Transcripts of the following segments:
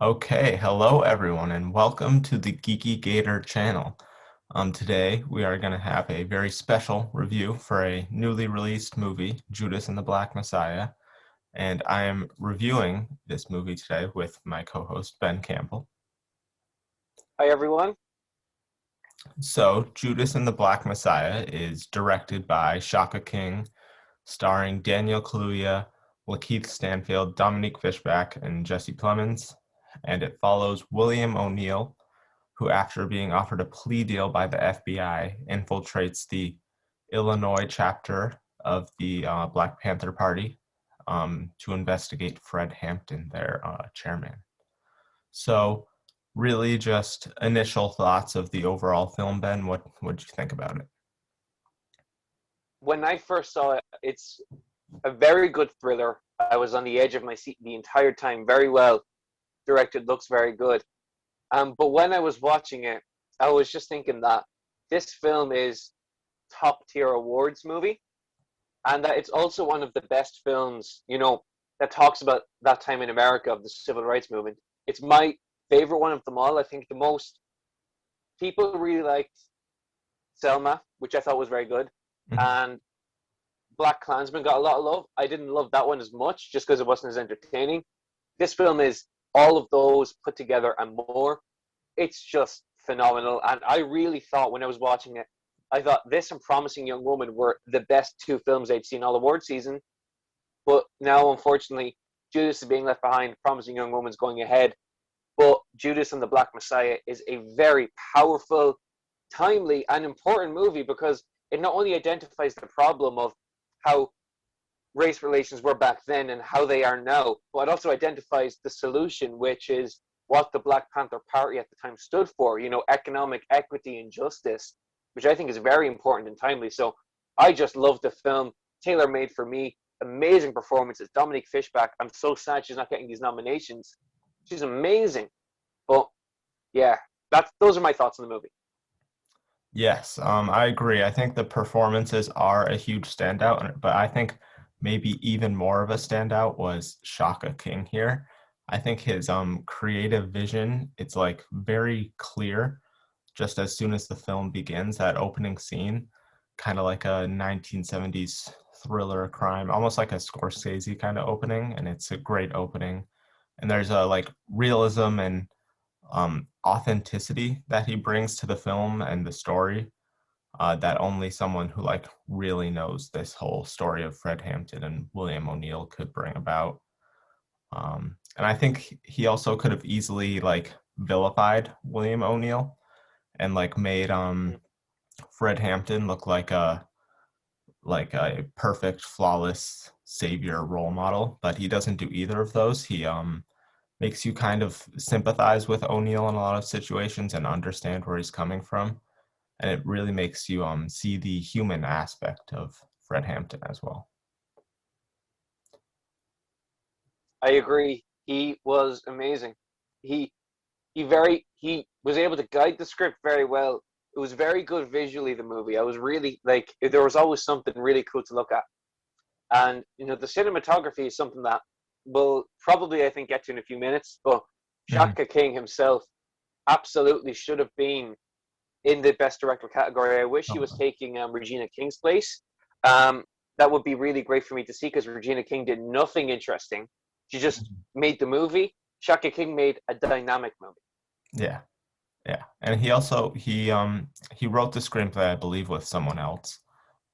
Okay, hello everyone, and welcome to the Geeky Gator channel. Today we are going to have a very special review for a newly released movie, Judas and the Black Messiah, and I am reviewing this movie today with my co-host Ben Campbell. Hi, everyone. So, Judas and the Black Messiah is directed by Shaka King, starring Daniel Kaluuya, Lakeith Stanfield, Dominique Fishback, and Jesse Plemmons, and it follows William O'Neill, who, after being offered a plea deal by the FBI, infiltrates the Illinois chapter of the Black Panther Party to investigate Fred Hampton, their chairman. So, really, just initial thoughts of the overall film, Ben. What did you think about it? When I first saw it, it's a very good thriller. I was on the edge of my seat the entire time. Very well directed, looks very good. But when I was watching it, I was just thinking that this film is top tier awards movie, and that it's also one of the best films, that talks about that time in America of the civil rights movement. It's my favorite one of them all. I think the most people really liked Selma, which I thought was very good, Mhm. and Black Klansman got a lot of love. I didn't love that one as much just because it wasn't as entertaining. This film is all of those put together and more. It's just phenomenal. And I really thought when I was watching it, I thought this and Promising Young Woman were the best two films I'd seen all award season. But now, unfortunately, Judas is being left behind. Promising Young Woman's going ahead. But Judas and the Black Messiah is a very powerful, timely, and important movie because it not only identifies the problem of how race relations were back then and how they are now, but it also identifies the solution, which is what the Black Panther Party at the time stood for, economic equity and justice, which I think is very important and timely. So I just love the film, tailor made for me. Amazing performances. Dominique Fishback, I'm so sad she's not getting these nominations. She's amazing. But yeah, those are my thoughts on the movie. Yes, I agree. I think the performances are a huge standout, but I think maybe even more of a standout was Shaka King here. I think his creative vision, it's like very clear just as soon as the film begins, that opening scene, kind of like a 1970s thriller crime, almost like a Scorsese kind of opening, and it's a great opening. And there's a like realism and authenticity that he brings to the film and the story that only someone who like really knows this whole story of Fred Hampton and William O'Neill could bring about. And I think he also could have easily like vilified William O'Neill and like made Fred Hampton look like a perfect, flawless savior role model, but he doesn't do either of those. He makes you kind of sympathize with O'Neill in a lot of situations and understand where he's coming from, and it really makes you see the human aspect of Fred Hampton as well. I agree. He was amazing. He he was able to guide the script very well. It was very good visually, the movie. I was really like there was always something really cool to look at. And the cinematography is something that we'll probably I think get to in a few minutes, but Mhm. Shaka King himself absolutely should have been in the best director category. I wish he was Oh, taking Regina King's place. Um, that would be really great for me to see because Regina King did nothing interesting. She just mhm. made the movie. Shaka King made a dynamic movie. Yeah, yeah, and he wrote the screenplay, I believe, with someone else,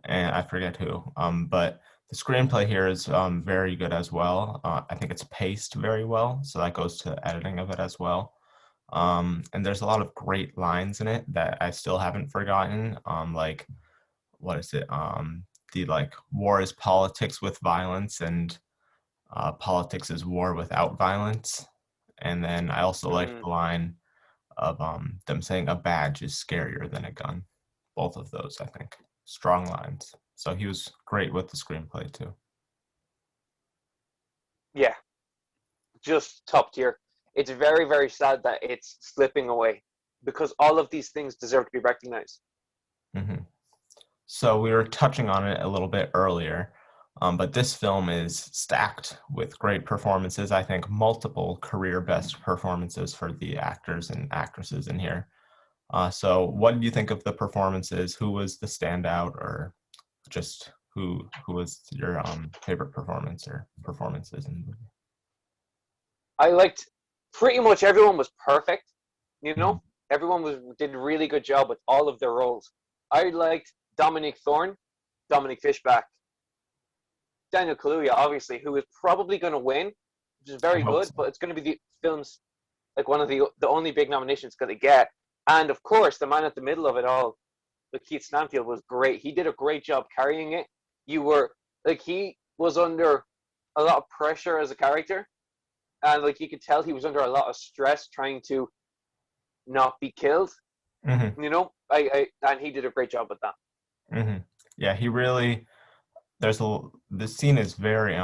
and I forget who. But the screenplay here is very good as well. I think it's paced very well, so that goes to the editing of it as well. And there's a lot of great lines in it that I still haven't forgotten. Like what is it? The like war is politics with violence, and politics is war without violence. And then I also like Mm, the line of them saying a badge is scarier than a gun. Both of those, I think, strong lines. So he was great with the screenplay too. yeah, just top tier. It's very, very sad that it's slipping away because all of these things deserve to be recognized. Hmm. So we were touching on it a little bit earlier. But this film is stacked with great performances. I think multiple career best performances for the actors and actresses in here. So what did you think of the performances? Who was the standout, or just who was your favorite performance or performances in the movie? I liked pretty much everyone was perfect. You Mhm. know, everyone did a really good job with all of their roles. I liked Dominique Thorne, Dominique Fishback, Daniel Kaluuya, obviously, who is probably going to win, which is I very hope good. so. But it's going to be the film's like one of the only big nominations going to get. And of course, the man at the middle of it all, Lakeith Stanfield, was great. He did a great job carrying it. You were like he was under a lot of pressure as a character, and like you could tell he was under a lot of stress trying to not be killed. Hmm. You know, I and he did a great job with that. Hmm. Yeah, he really. The scene is very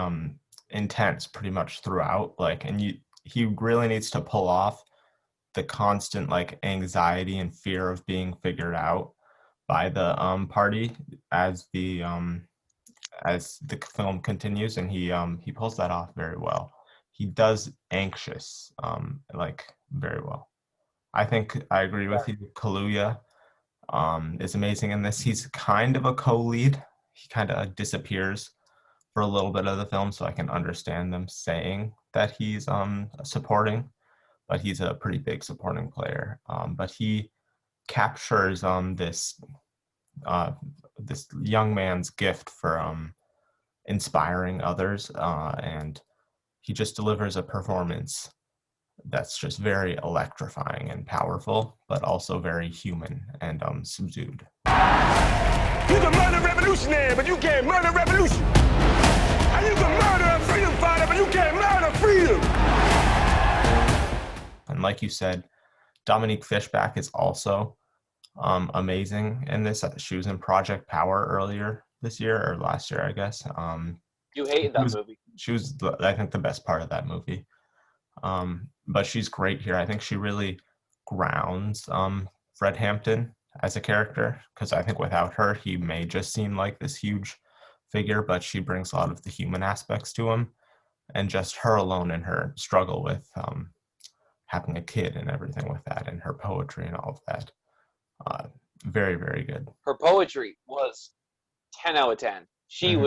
intense pretty much throughout. Like, and he really needs to pull off the constant like anxiety and fear of being figured out by the party as the film continues, and he pulls that off very well. He does anxious like very well. I think I agree with you. Kaluuya is amazing in this. He's kind of a co-lead. He kind of disappears for a little bit of the film, so I can understand them saying that he's supporting, but he's a pretty big supporting player. But he captures uh, this young man's gift for inspiring others, and he just delivers a performance that's just very electrifying and powerful, but also very human and subdued. You can murder revolutionary, but you can't murder revolution. And you can murder a freedom fighter, but you can't murder freedom. And like you said, Dominique Fishback is also amazing in this. She was in Project Power earlier this year or last year, I guess. You hated She that was, movie. I think, the best part of that movie. But she's great here. I think she really grounds Fred Hampton as a character, because I think without her, he may just seem like this huge figure, but she brings a lot of the human aspects to him, and just her alone in her struggle with having a kid and everything with that, and her poetry and all of that. Uh, Very, very good. Her poetry was 10 out of 10. Hmm.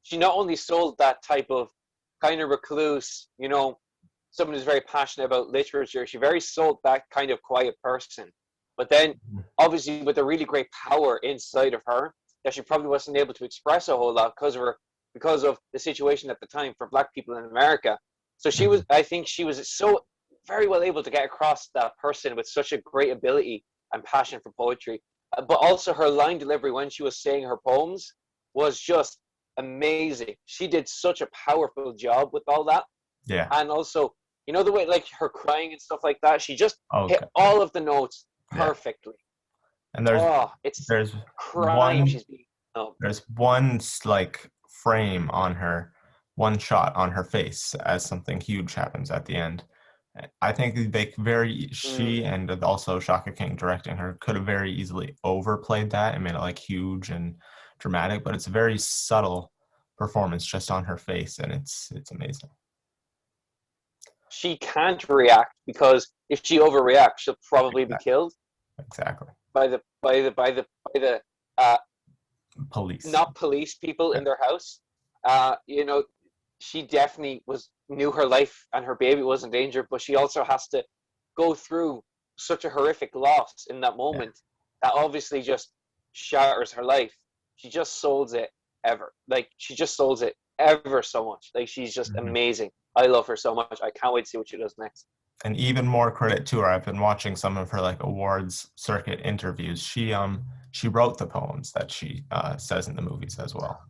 She not only sold that type of kind of recluse, you know, someone who's very passionate about literature, she very sold that kind of quiet person. But then, obviously, with a really great power inside of her, that she probably wasn't able to express a whole lot because of the situation at the time for Black people in America. So Hmm. I think she was so very well able to get across that person with such a great ability and passion for poetry. But also her line delivery when she was saying her poems was just amazing. She did such a powerful job with all that. Yeah. And also, you know, the way like her crying and stuff like that, she just hit Okay. all of the notes Yeah. perfectly. And Oh, it's there's crying. one She's being oh, there's one like frame on her, one shot on her face as something huge happens at the end. I think mm. she and also Shaka King directing her could have very easily overplayed that and made it like huge and dramatic, but it's a very subtle performance just on her face, and it's amazing. She can't react because if she overreacts, she'll probably be Exactly. killed Exactly. by the uh, Police. not police people Yeah. in their house. You know, she definitely knew her life and her baby was in danger, but she also has to go through such a horrific loss in that Yeah. moment that obviously just shatters her life. She just souls it ever. Like she just souls it ever so much. Like she's just Mhm. amazing. I love her so much. I can't wait to see what she does next. And even more credit to her. I've been watching some of her like awards circuit interviews. She wrote the poems that she says in the movies as well.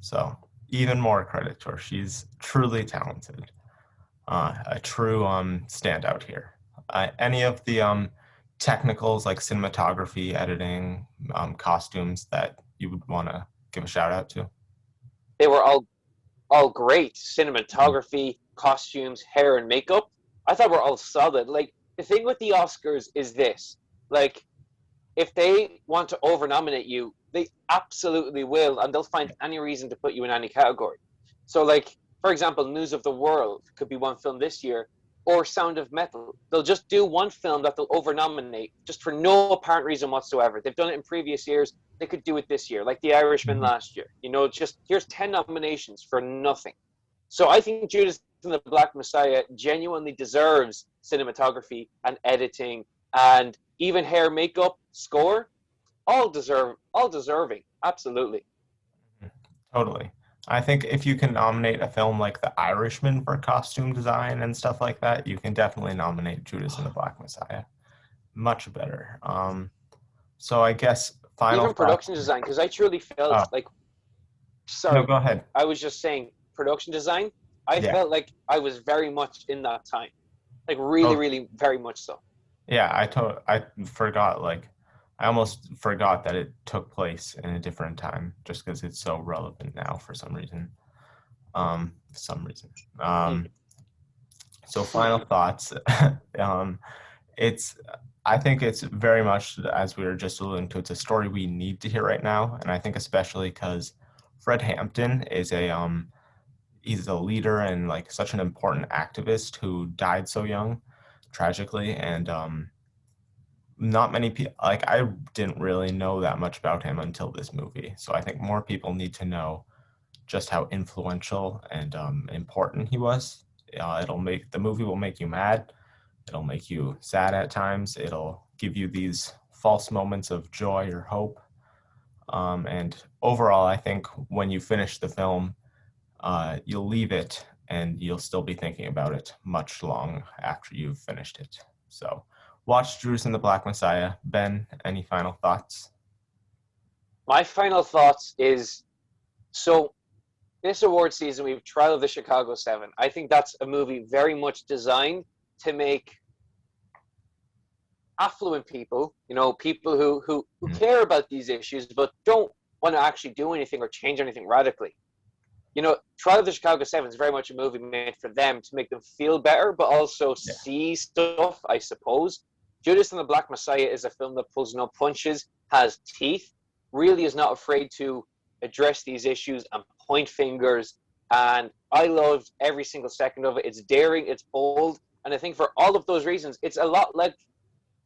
So even more credit to her. She's truly talented. A true standout here. Any of the technicals like cinematography, editing, costumes that you would want to give a shout out to? They were all great. Cinematography, costumes, hair, and makeup. I thought were all solid. Like the thing with the Oscars is this: like if they want to over nominate you, They absolutely will, and they'll find any reason to put you in any category. So, like, for example, News of the World could be one film this year, or Sound of Metal. They'll just do one film that they'll over-nominate just for no apparent reason whatsoever. They've done it in previous years. They could do it this year, like The Irishman last year. You know, just here's 10 nominations for nothing. So I think Judas and the Black Messiah genuinely deserves cinematography and editing and even hair, makeup, score, all deserving. Absolutely. Totally. I think if you can nominate a film like The Irishman for costume design and stuff like that, you can definitely nominate Judas and the Black Messiah. Much better. So I guess final Even production design, because I truly felt like, no, sorry, go ahead. I was just saying production design. I felt like I was very much in that time, like really, really, very much so. Yeah, I forgot, like, I almost forgot that it took place in a different time just because it's so relevant now for some reason. So final thoughts. I think it's very much, as we were just alluding to, it's a story we need to hear right now, and I think especially because Fred Hampton is he's a leader and like such an important activist who died so young, tragically, and not many people, like, I didn't really know that much about him until this movie. So I think more people need to know just how influential and important he was. The movie will make you mad. It'll make you sad at times. It'll give you these false moments of joy or hope. And overall, I think when you finish the film, you'll leave it and you'll still be thinking about it much long after you've finished it. So watch Judas and the Black Messiah. Ben, any final thoughts? My final thoughts is, so this award season, we have Trial of the Chicago 7. I think that's a movie very much designed to make affluent people, you know, people who care about these issues but don't want to actually do anything or change anything radically. You know, Trial of the Chicago 7 is very much a movie made for them to make them feel better, but also see stuff, I suppose. Judas and the Black Messiah is a film that pulls no punches, has teeth, really is not afraid to address these issues and point fingers. And I loved every single second of it. It's daring, it's bold. And I think for all of those reasons, it's a lot like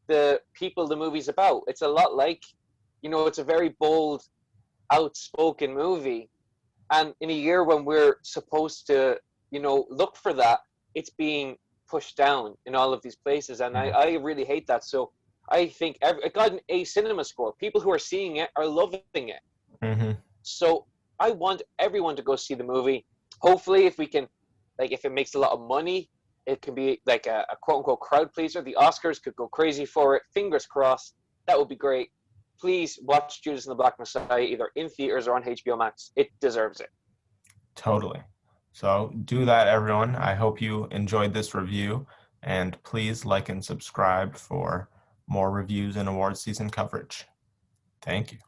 the people the movie's about. It's a lot like, you know, it's a very bold, outspoken movie. And in a year when we're supposed to, you know, look for that, it's being pushed down in all of these places. And I really hate that. So I think it got an A cinema score. People who are seeing it are loving it. Mm-hmm. So I want everyone to go see the movie. Hopefully, if we can, like, if it makes a lot of money, it can be like a quote-unquote crowd pleaser. The Oscars could go crazy for it. Fingers crossed. That would be great. Please watch Judas and the Black Messiah either in theaters or on HBO Max. It deserves it. Totally. So do that, everyone. I hope you enjoyed this review, and please like and subscribe for more reviews and award season coverage. Thank you.